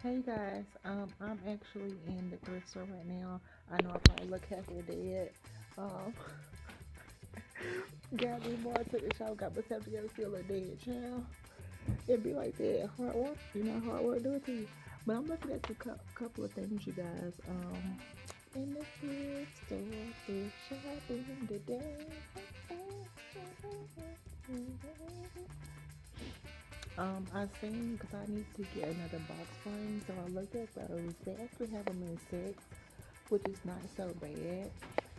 Hey guys, I'm actually in the thrift store right now. I know I probably look halfway dead. Um, got me more, took a shower, got myself together, still look dead, child. It'd be like that, hard work, hard work do it to you. But I'm looking at a couple of things, you guys. In the thrift store, thrift shopping today. I seen because I need to get another box spring, so I looked at those. They actually have them in sets, which is not so bad.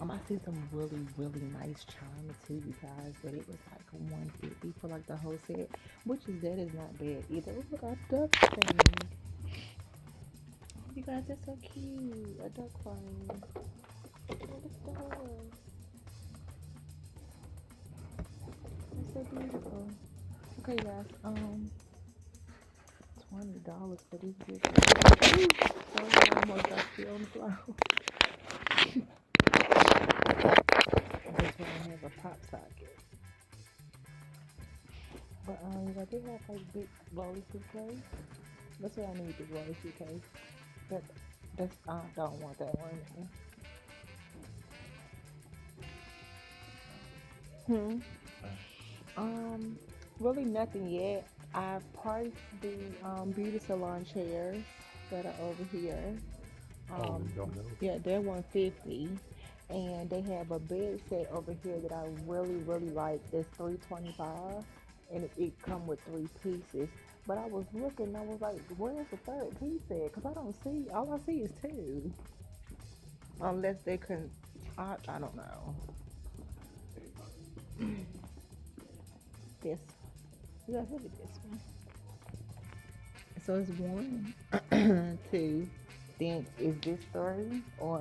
I see some really nice china too, you guys, but it was like 150 for like the whole set, which is that is not bad either. Oh, look, a duck thing. You guys, that's so cute. A duck frame. What is that? It's so beautiful. Okay, guys. $20 for this big one. So I almost got you on the floor. This one has a pop socket. But I did have like big roller suitcase. That's what I need, the roller suitcase. But that's I don't want that one. Hmm. Um, really nothing yet. I priced the beauty salon chairs that are over here. Oh, you Um, don't know? yeah, they're 150, and they have a bed set over here that I really like. It's 325, and it come with three pieces. But I was looking, I was like, where's the third piece at? Cause I don't see. All I see is two, unless they can. I don't know. This. Yeah, look at this one. So it's one, two. Then is this three or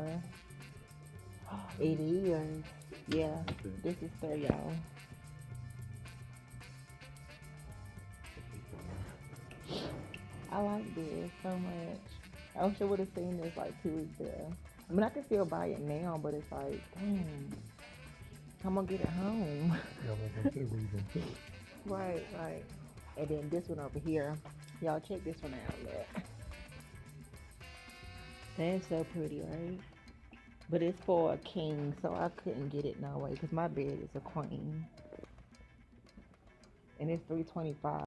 it is? Yeah, Okay. this is three, y'all. I like this so much. I wish I would have seen this like 2 weeks ago. I mean, I can still buy it now, but it's like, dang, I'm gonna get it home. Yeah, like I said, where you gonna put it? Right. And then this one over here, y'all check this one out. Look, that's so pretty, right? But it's for a king, so I couldn't get it no way because my bed is a queen, and it's 325.